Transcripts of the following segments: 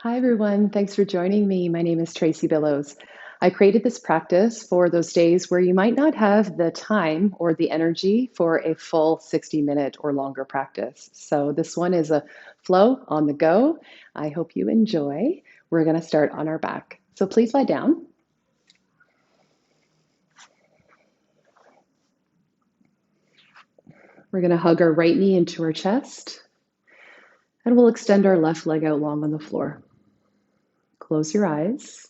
Hi, everyone. Thanks for joining me. My name is Tracy Billows. I created this practice for those days where you might not have the time or the energy for a full 60-minute or longer practice. So this one is a flow on the go. I hope you enjoy. We're going to start on our back. So please lie down. We're going to hug our right knee into our chest, and we'll extend our left leg out long on the floor. Close your eyes.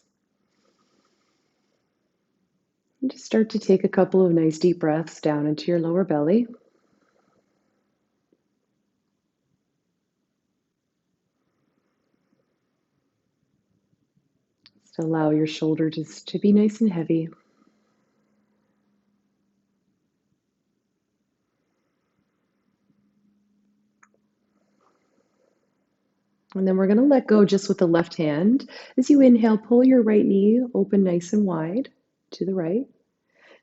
And just start to take a couple of nice deep breaths down into your lower belly. Just allow your shoulders to be nice and heavy. And then we're going to let go just with the left hand. As you inhale, pull your right knee open nice and wide to the right.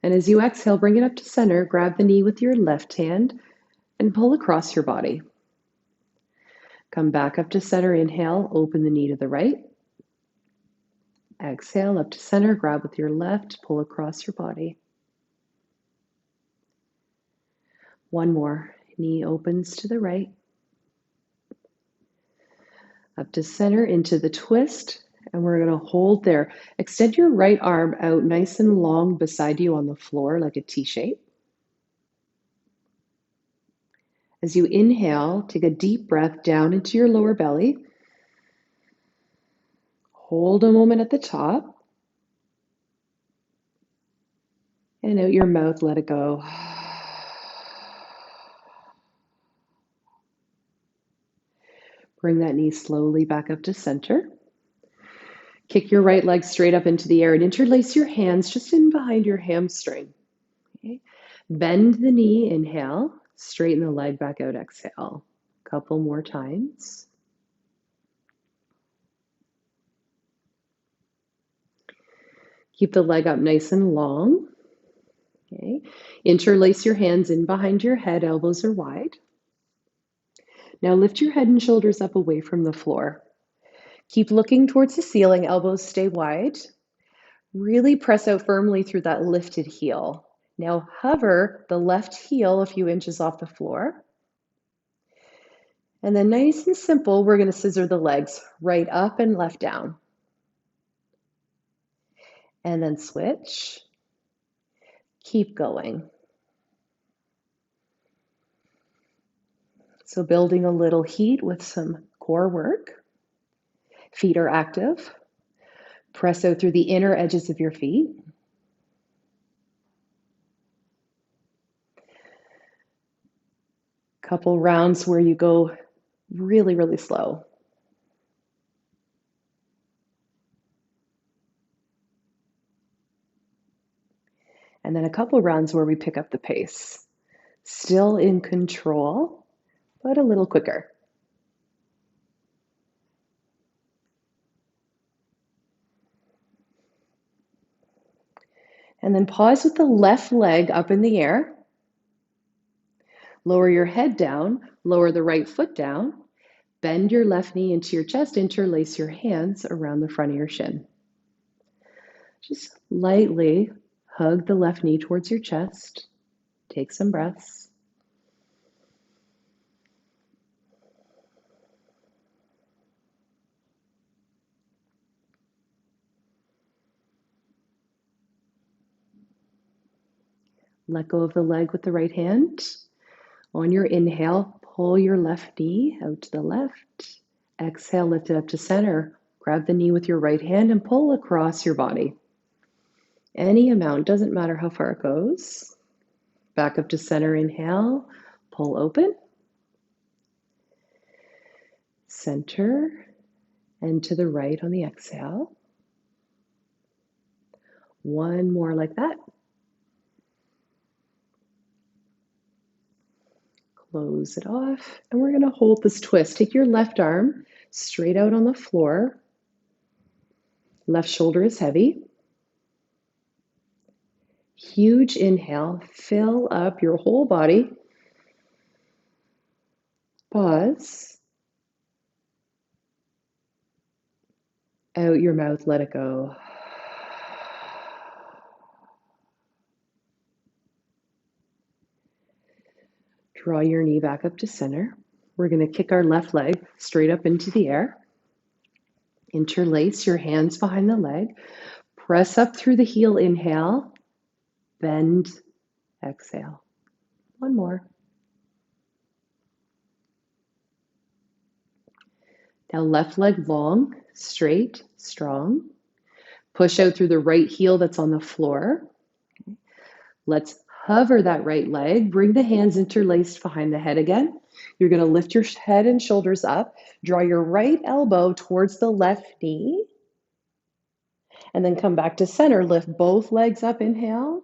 And as you exhale, bring it up to center. Grab the knee with your left hand and pull across your body. Come back up to center. Inhale, open the knee to the right. Exhale, up to center. Grab with your left, pull across your body. One more. Knee opens to the right. Up to center into the twist. And we're going to hold there. Extend your right arm out nice and long beside you on the floor like a T shape. As you inhale, take a deep breath down into your lower belly. Hold a moment at the top. And out your mouth, let it go. Bring that knee slowly back up to center. Kick your right leg straight up into the air and interlace your hands just in behind your hamstring. Okay. Bend the knee, inhale. Straighten the leg back out, exhale. A couple more times. Keep the leg up nice and long. Okay. Interlace your hands in behind your head, elbows are wide. Now lift your head and shoulders up away from the floor. Keep looking towards the ceiling, elbows stay wide. Really press out firmly through that lifted heel. Now hover the left heel a few inches off the floor. And then nice and simple, we're going to scissor the legs right up and left down. And then switch. Keep going. So building a little heat with some core work. Feet are active. Press out through the inner edges of your feet. Couple rounds where you go really, really slow. And then a couple rounds where we pick up the pace. Still in control, but a little quicker. And then pause with the left leg up in the air. Lower your head down, lower the right foot down. Bend your left knee into your chest, interlace your hands around the front of your shin. Just lightly hug the left knee towards your chest. Take some breaths. Let go of the leg with the right hand. On your inhale, pull your left knee out to the left. Exhale, lift it up to center. Grab the knee with your right hand and pull across your body. Any amount, doesn't matter how far it goes. Back up to center, inhale, pull open. Center and to the right on the exhale. One more like that. Close it off. And we're going to hold this twist. Take your left arm straight out on the floor. Left shoulder is heavy. Huge inhale. Fill up your whole body. Pause. Out your mouth, let it go. Draw your knee back up to center. We're going to kick our left leg straight up into the air. Interlace your hands behind the leg. Press up through the heel, inhale. Bend, exhale. One more. Now left leg long, straight, strong. Push out through the right heel that's on the floor. Let's hover that right leg. Bring the hands interlaced behind the head again. You're going to lift your head and shoulders up. Draw your right elbow towards the left knee. And then come back to center. Lift both legs up, inhale.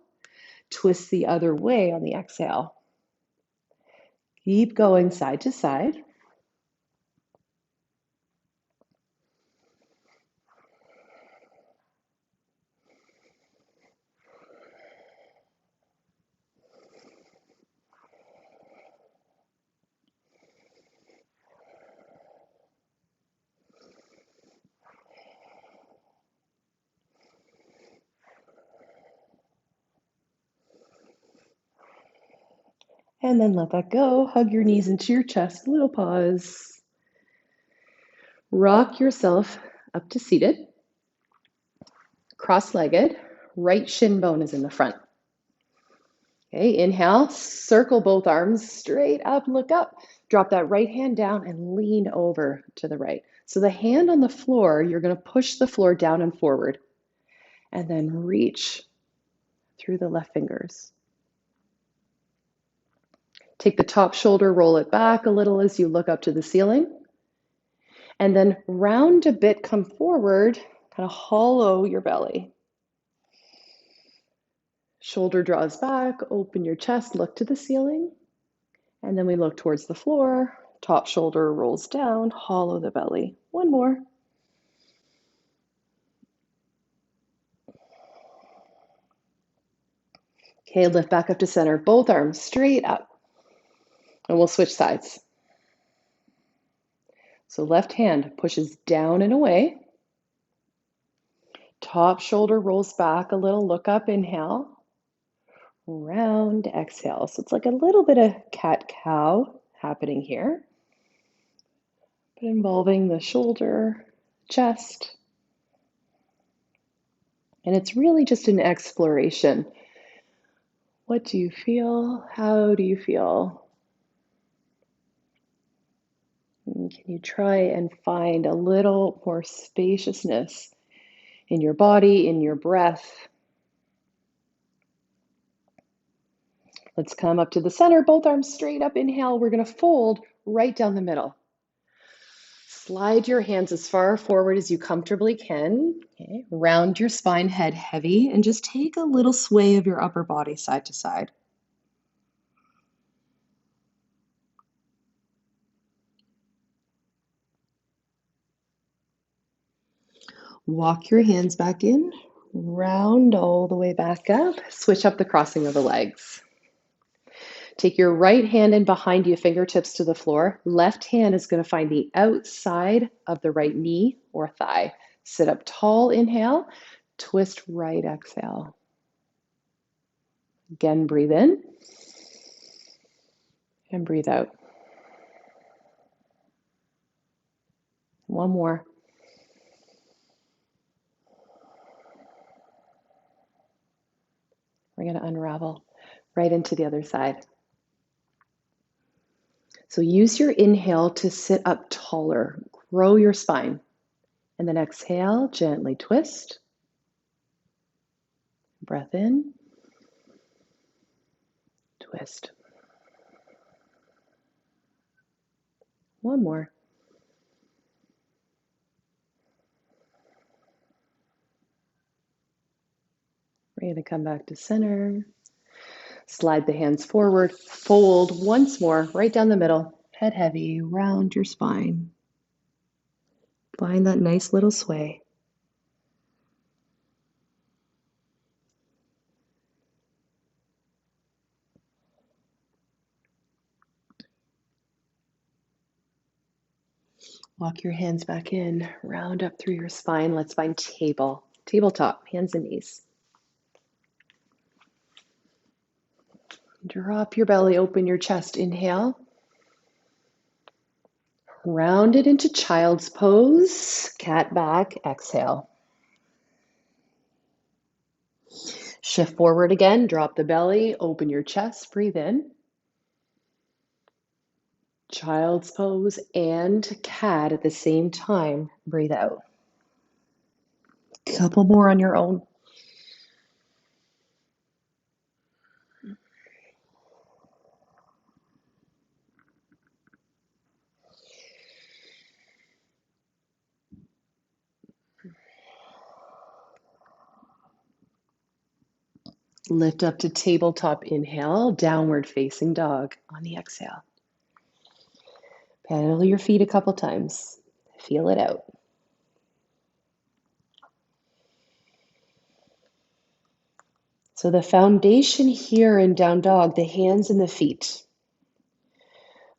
Twist the other way on the exhale. Keep going side to side. And then let that go. Hug your knees into your chest. Little pause. Rock yourself up to seated. Cross-legged. Right shin bone is in the front. Okay, inhale. Circle both arms straight up. Look up. Drop that right hand down and lean over to the right. So the hand on the floor, you're going to push the floor down and forward. And then reach through the left fingers. Take the top shoulder, roll it back a little as you look up to the ceiling. And then round a bit, come forward, kind of hollow your belly. Shoulder draws back, open your chest, look to the ceiling. And then we look towards the floor. Top shoulder rolls down, hollow the belly. One more. Okay, lift back up to center. Both arms straight up. And we'll switch sides. So left hand pushes down and away. Top shoulder rolls back a little. Look up, inhale. Round, exhale. So it's like a little bit of cat-cow happening here, but involving the shoulder, chest. And it's really just an exploration. What do you feel? How do you feel? And can you try and find a little more spaciousness in your body, in your breath? Let's come up to the center, both arms straight up. Inhale, we're going to fold right down the middle. Slide your hands as far forward as you comfortably can. Okay. Round your spine, head heavy, and just take a little sway of your upper body side to side. Walk your hands back in, round all the way back up. Switch up the crossing of the legs. Take your right hand in behind you, fingertips to the floor. Left hand is going to find the outside of the right knee or thigh. Sit up tall, inhale. Twist right, exhale. Again, breathe in and breathe out. One more. We're going to unravel right into the other side. So use your inhale to sit up taller. Grow your spine. And then exhale, gently twist. Breath in. Twist. One more. We're going to come back to center. Slide the hands forward. Fold once more, right down the middle. Head heavy, round your spine. Find that nice little sway. Walk your hands back in, round up through your spine. Let's find tabletop, hands and knees. Drop your belly, open your chest, inhale. Round it into child's pose, cat back, exhale. Shift forward again, drop the belly, open your chest, breathe in. Child's pose and cat at the same time, breathe out. Couple more on your own. Lift up to tabletop, inhale, downward facing dog on the exhale. Pedal your feet a couple times. Feel it out. So the foundation here in down dog, the hands and the feet.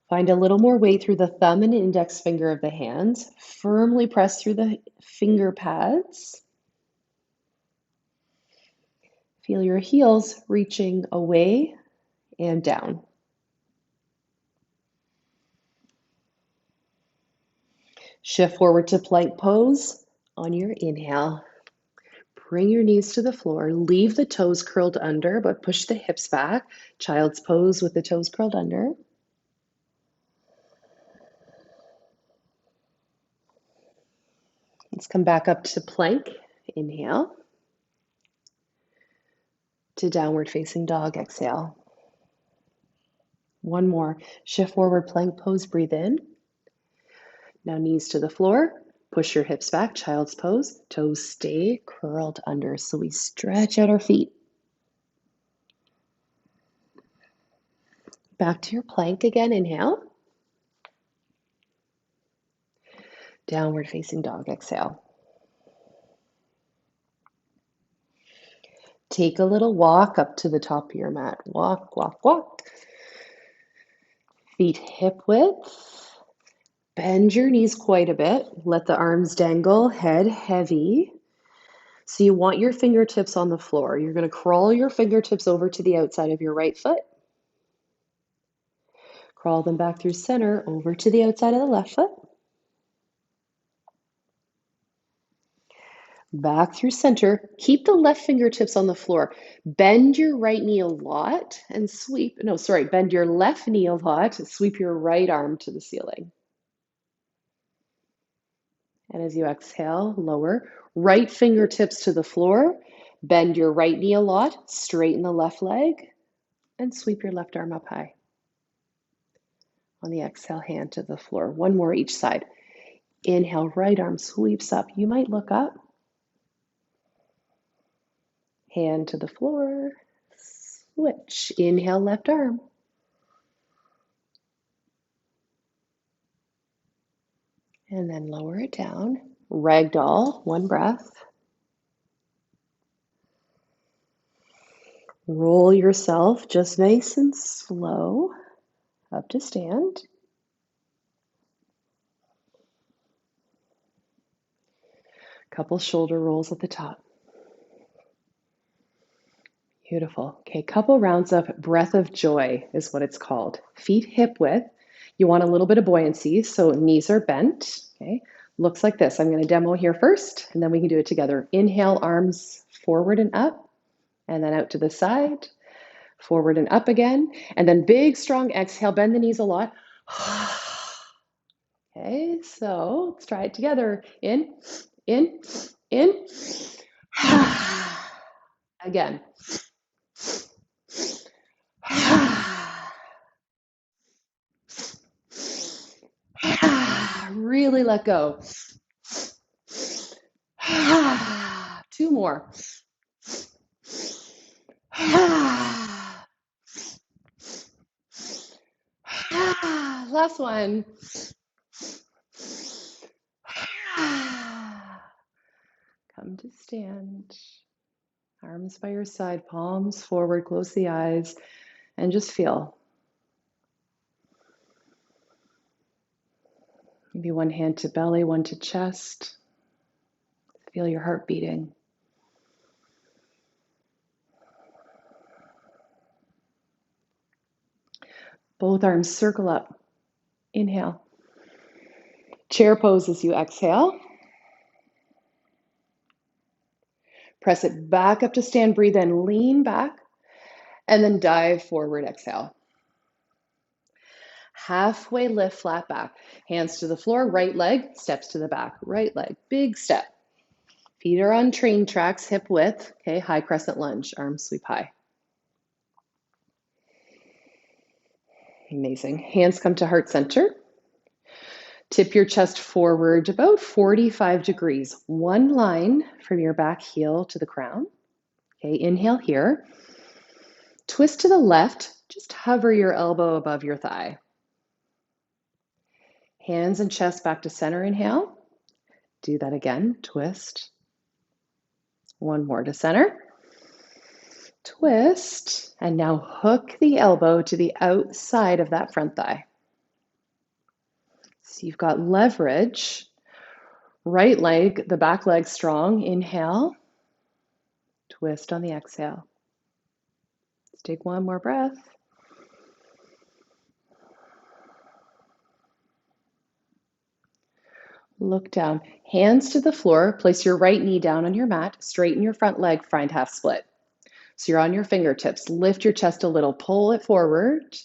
Find a little more weight through the thumb and index finger of the hands. Firmly press through the finger pads. Feel your heels reaching away and down. Shift forward to plank pose on your inhale. Bring your knees to the floor. Leave the toes curled under, but push the hips back. Child's pose with the toes curled under. Let's come back up to plank. Inhale. To downward facing dog. Exhale. One more. Shift forward plank pose. Breathe in. Now knees to the floor. Push your hips back. Child's pose. Toes stay curled under. So we stretch out our feet. Back to your plank again. Inhale. Downward facing dog. Exhale. Take a little walk up to the top of your mat. Walk, walk, walk. Feet hip width. Bend your knees quite a bit. Let the arms dangle, head heavy. So you want your fingertips on the floor. You're going to crawl your fingertips over to the outside of your right foot. Crawl them back through center over to the outside of the left foot. Back through center. Keep the left fingertips on the floor. Bend your right knee a lot and sweep. No, sorry. Bend your left knee a lot. Sweep your right arm to the ceiling. And as you exhale, lower. Right fingertips to the floor. Bend your right knee a lot. Straighten the left leg. And sweep your left arm up high. On the exhale, hand to the floor. One more each side. Inhale, right arm sweeps up. You might look up. Hand to the floor. Switch. Inhale, left arm. And then lower it down. Ragdoll, one breath. Roll yourself just nice and slow up to stand. Couple shoulder rolls at the top. Beautiful. Okay, couple rounds of breath of joy is what it's called. Feet hip width. You want a little bit of buoyancy, so knees are bent. Okay, looks like this. I'm going to demo here first, and then we can do it together. Inhale, arms forward and up, and then out to the side, forward and up again, and then big, strong exhale. Bend the knees a lot. Okay, so let's try it together. In, in. Again. Really let go. Two more. Last one. Come to stand. Arms by your side, palms forward, close the eyes, and just feel. Maybe one hand to belly, one to chest. Feel your heart beating. Both arms circle up. Inhale. Chair pose as you exhale. Press it back up to stand, breathe in, lean back, and then dive forward, exhale. Halfway lift, flat back. Hands to the floor, right leg, steps to the back. Right leg, big step. Feet are on train tracks, hip width. Okay, high crescent lunge, arms sweep high. Amazing. Hands come to heart center. Tip your chest forward about 45 degrees. One line from your back heel to the crown. Okay, inhale here. Twist to the left. Just hover your elbow above your thigh. Hands and chest back to center. Inhale. Do that again. Twist. One more to center. Twist. And now hook the elbow to the outside of that front thigh. So you've got leverage. Right leg, the back leg strong. Inhale. Twist on the exhale. Let's take one more breath. Look down. Hands to the floor. Place your right knee down on your mat. Straighten your front leg. Find half split. So you're on your fingertips. Lift your chest a little. Pull it forward.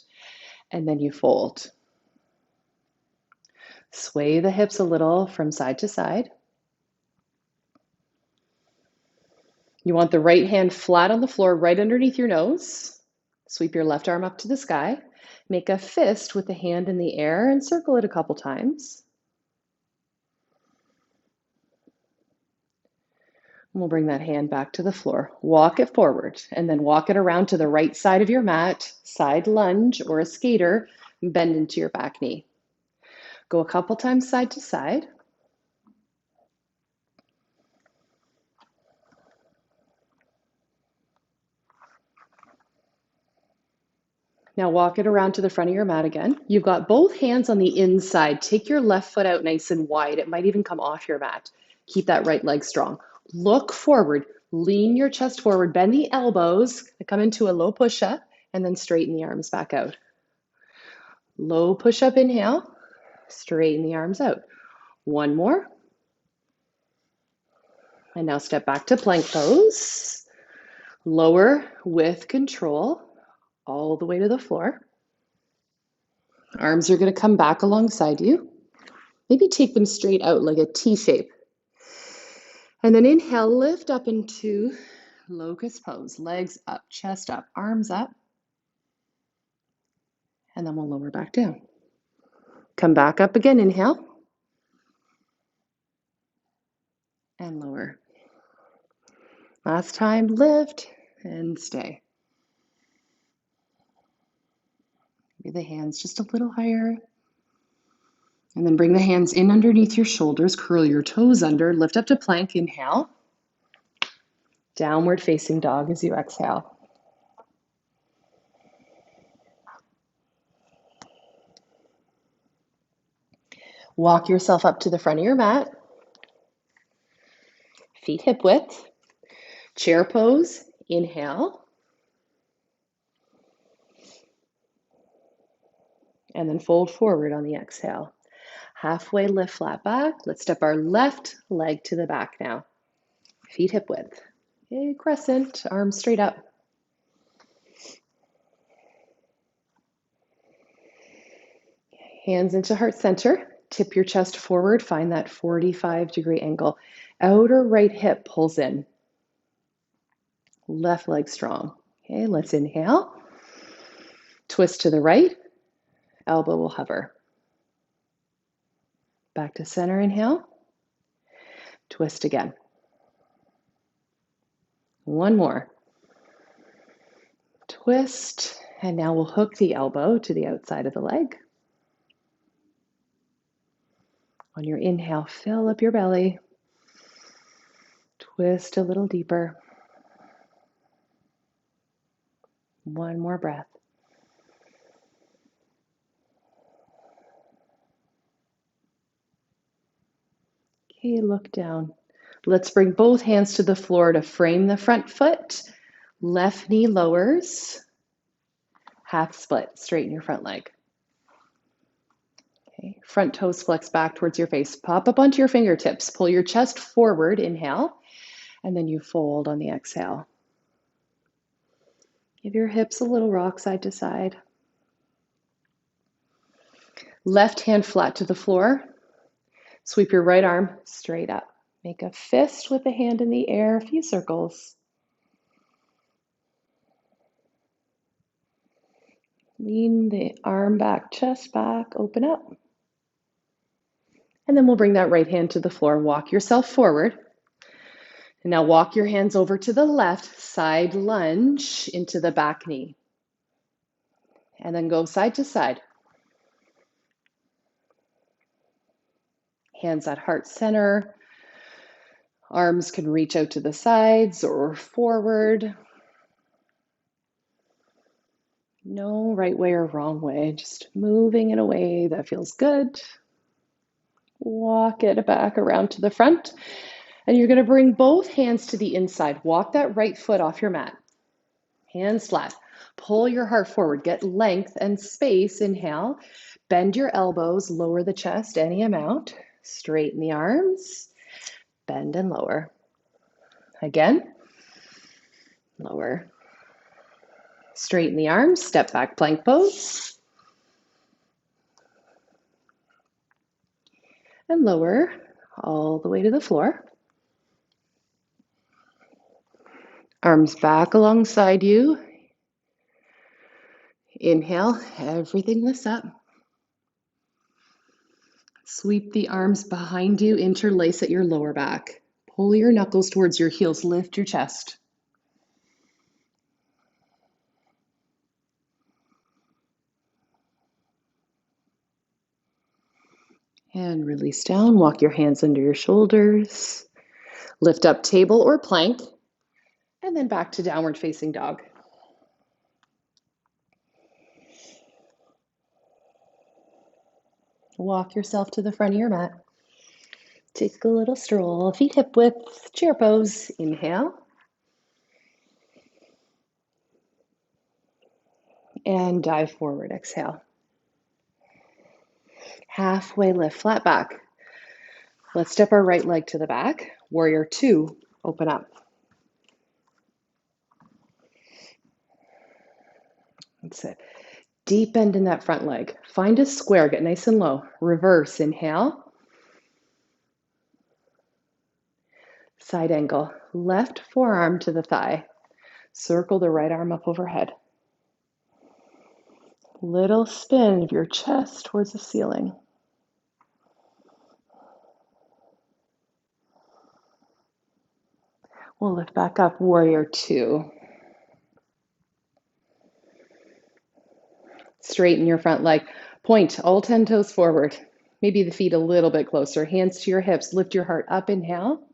And then you fold. Sway the hips a little from side to side. You want the right hand flat on the floor, right underneath your nose. Sweep your left arm up to the sky. Make a fist with the hand in the air and circle it a couple times. And we'll bring that hand back to the floor. Walk it forward and then walk it around to the right side of your mat, side lunge or a skater, bend into your back knee. Go a couple times side to side. Now walk it around to the front of your mat again. You've got both hands on the inside. Take your left foot out nice and wide. It might even come off your mat. Keep that right leg strong. Look forward. Lean your chest forward. Bend the elbows. Come into a low push-up and then straighten the arms back out. Low push-up inhale. Straighten the arms out. One more. And now step back to plank pose. Lower with control all the way to the floor. Arms are going to come back alongside you. Maybe take them straight out like a T shape. And then inhale, lift up into locust pose. Legs up, chest up, arms up. And then we'll lower back down. Come back up again, inhale. And lower. Last time, lift and stay. Maybe the hands just a little higher. And then bring the hands in underneath your shoulders, curl your toes under, lift up to plank, inhale. Downward facing dog as you exhale. Walk yourself up to the front of your mat. Feet hip width. Chair pose, inhale. And then fold forward on the exhale. Halfway lift, flat back. Let's step our left leg to the back now. Feet hip width. Okay, crescent, arms straight up. Hands into heart center. Tip your chest forward. Find that 45-degree angle. Outer right hip pulls in. Left leg strong. Okay, let's inhale. Twist to the right. Elbow will hover. Back to center, inhale. Twist again. One more. Twist, and now we'll hook the elbow to the outside of the leg. On your inhale, fill up your belly. Twist a little deeper. One more breath. Okay, look down. Let's bring both hands to the floor to frame the front foot. Left knee lowers. Half split. Straighten your front leg. Okay. Front toes flex back towards your face. Pop up onto your fingertips. Pull your chest forward. Inhale. And then you fold on the exhale. Give your hips a little rock side to side. Left hand flat to the floor. Sweep your right arm straight up. Make a fist with the hand in the air, a few circles. Lean the arm back, chest back, open up. And then we'll bring that right hand to the floor. Walk yourself forward. And now walk your hands over to the left, side lunge into the back knee. And then go side to side. Hands at heart center. Arms can reach out to the sides or forward. No right way or wrong way, just moving in a way that feels good. Walk it back around to the front. And you're going to bring both hands to the inside. Walk that right foot off your mat. Hands flat. Pull your heart forward. Get length and space. Inhale. Bend your elbows. Lower the chest any amount. Straighten the arms. Bend and lower. Again. Lower. Straighten the arms. Step back plank pose. And lower all the way to the floor. Arms back alongside you. Inhale, everything lifts up. Sweep the arms behind you, interlace at your lower back. Pull your knuckles towards your heels, lift your chest. And release down, walk your hands under your shoulders. Lift up table or plank, and then back to downward facing dog. Walk yourself to the front of your mat. Take a little stroll, feet hip width, chair pose. Inhale. And dive forward, exhale. Halfway lift, flat back. Let's step our right leg to the back. Warrior two, open up. That's it. Deep bend in that front leg. Find a square, get nice and low. Reverse, inhale. Side angle. Left forearm to the thigh. Circle the right arm up overhead. Little spin of your chest towards the ceiling. We'll lift back up, warrior two. Straighten your front leg. Point all 10 toes forward. Maybe the feet a little bit closer. Hands to your hips. Lift your heart up, inhale.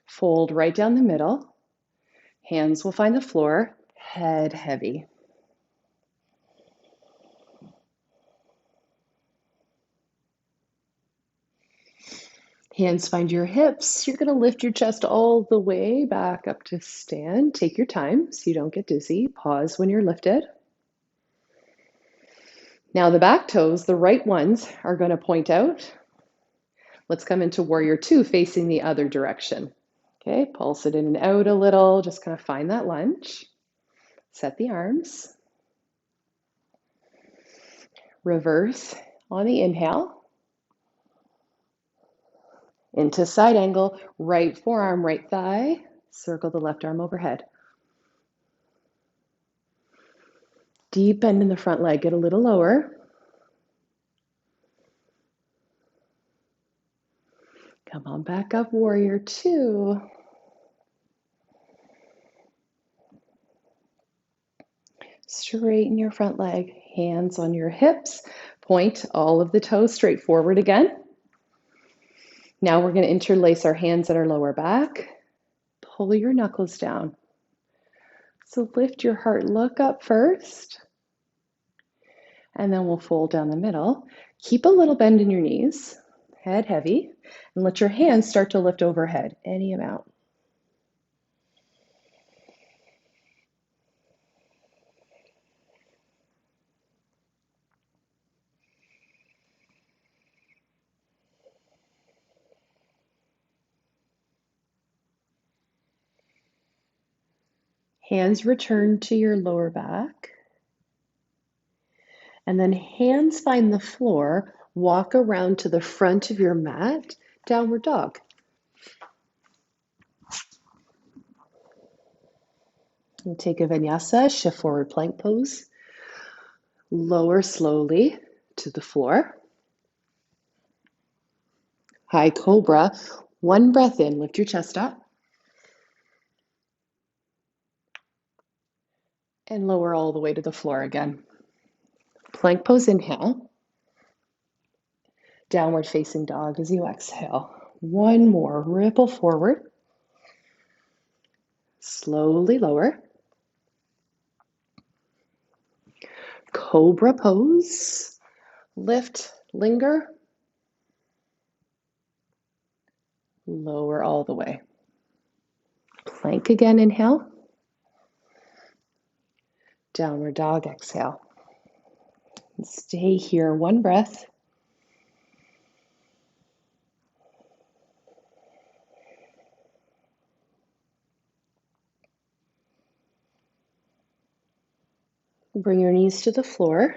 Fold right down the middle. Hands will find the floor. Head heavy. Hands find your hips. You're going to lift your chest all the way back up to stand. Take your time so you don't get dizzy. Pause when you're lifted. Now the back toes, the right ones, are going to point out. Let's come into warrior two, facing the other direction. Okay, pulse it in and out a little. Just kind of find that lunge. Set the arms. Reverse on the inhale. Into side angle, right forearm, right thigh. Circle the left arm overhead. Deep bend in the front leg, get a little lower. Come on back up, warrior two. Straighten your front leg, hands on your hips. Point all of the toes straight forward again. Now we're going to interlace our hands at our lower back. Pull your knuckles down. So lift your heart, look up first. And then we'll fold down the middle. Keep a little bend in your knees. head heavy, and let your hands start to lift overhead, any amount. Hands return to your lower back. And then hands find the floor. Walk around to the front of your mat, downward dog. And take a vinyasa, shift forward plank pose. Lower slowly to the floor. High cobra. One breath in, lift your chest up. And lower all the way to the floor again. Plank pose, inhale. Downward facing dog as you exhale. One more, ripple forward. Slowly lower. Cobra pose. Lift, linger. Lower all the way. Plank again, inhale. Downward dog, exhale. Stay here, one breath. Bring your knees to the floor.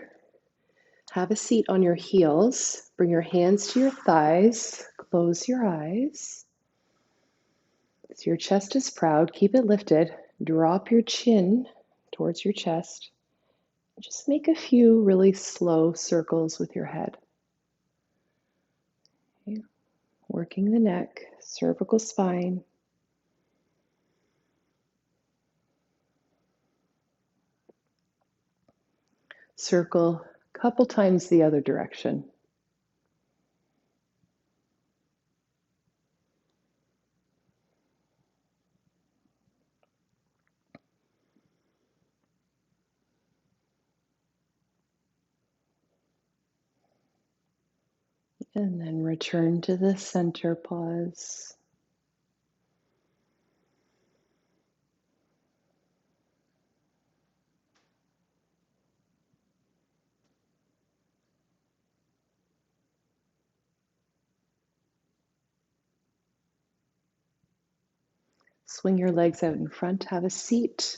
Have a seat on your heels. Bring your hands to your thighs. Close your eyes. So your chest is proud. Keep it lifted. Drop your chin towards your chest. Just make a few really slow circles with your head. Okay. Working the neck, cervical spine. Circle a couple times the other direction. And then return to the center pause. Swing your legs out in front, have a seat.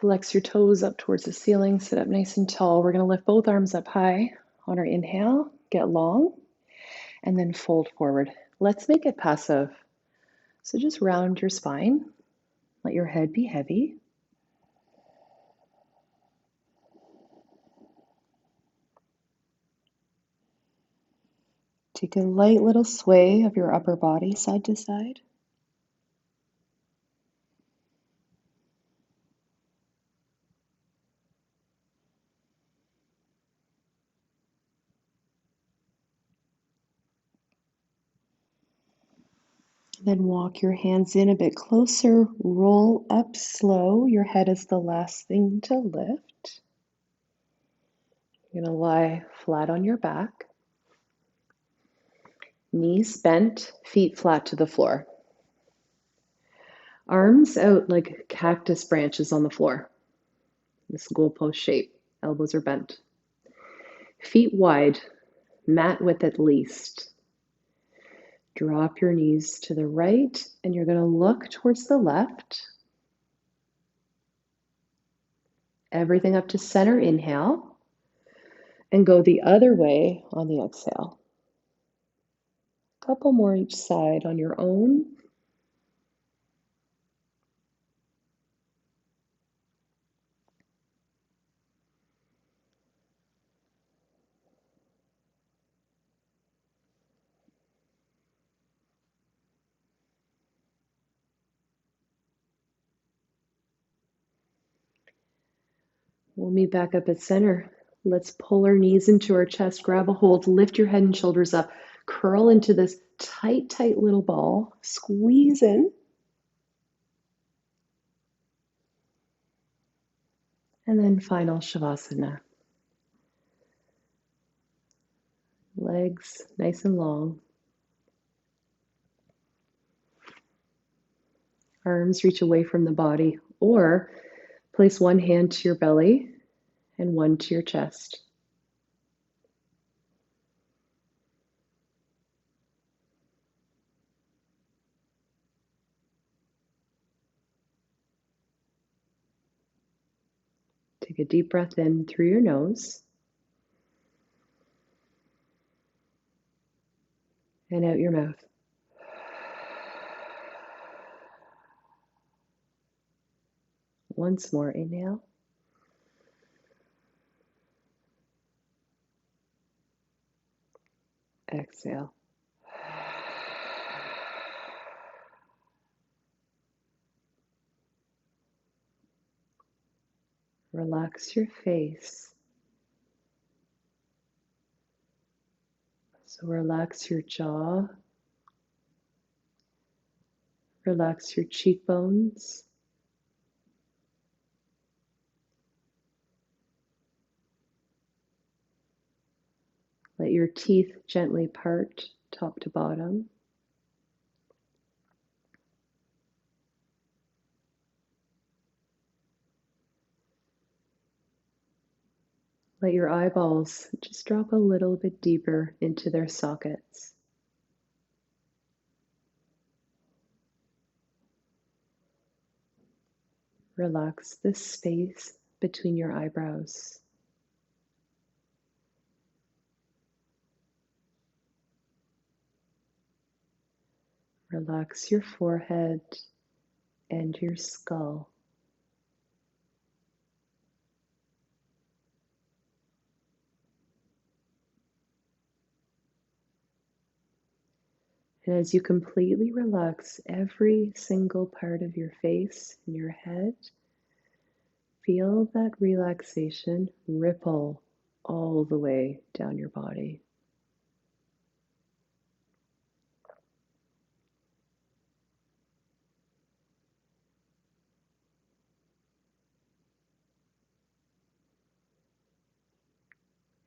Flex your toes up towards the ceiling, sit up nice and tall. We're going to lift both arms up high on our inhale, get long, and then fold forward. Let's make it passive. So just round your spine, let your head be heavy. Take a light little sway of your upper body side to side. Then walk your hands in a bit closer, roll up slow. Your head is the last thing to lift. You're going to lie flat on your back. Knees bent, feet flat to the floor. Arms out like cactus branches on the floor. This goalpost shape. Elbows are bent. Feet wide, mat width at least. Drop your knees to the right, and you're going to look towards the left. Everything up to center, inhale. And go the other way on the exhale. Couple more each side on your own. We'll meet back up at center. Let's pull our knees into our chest, grab a hold, lift your head and shoulders up, curl into this tight, tight little ball, squeeze in. And then final Shavasana. Legs nice and long. Arms reach away from the body, or place one hand to your belly and one to your chest. Take a deep breath in through your nose and out your mouth. Once more, inhale. Exhale. Relax your face. So relax your jaw. Relax your cheekbones. Let your teeth gently part top to bottom. Let your eyeballs just drop a little bit deeper into their sockets. Relax the space between your eyebrows. Relax your forehead and your skull. And as you completely relax every single part of your face and your head, feel that relaxation ripple all the way down your body.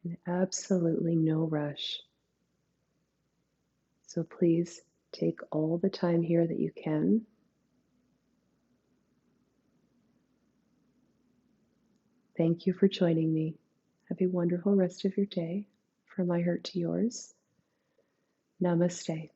And absolutely no rush. So please take all the time here that you can. Thank you for joining me. Have a wonderful rest of your day. From my heart to yours. Namaste.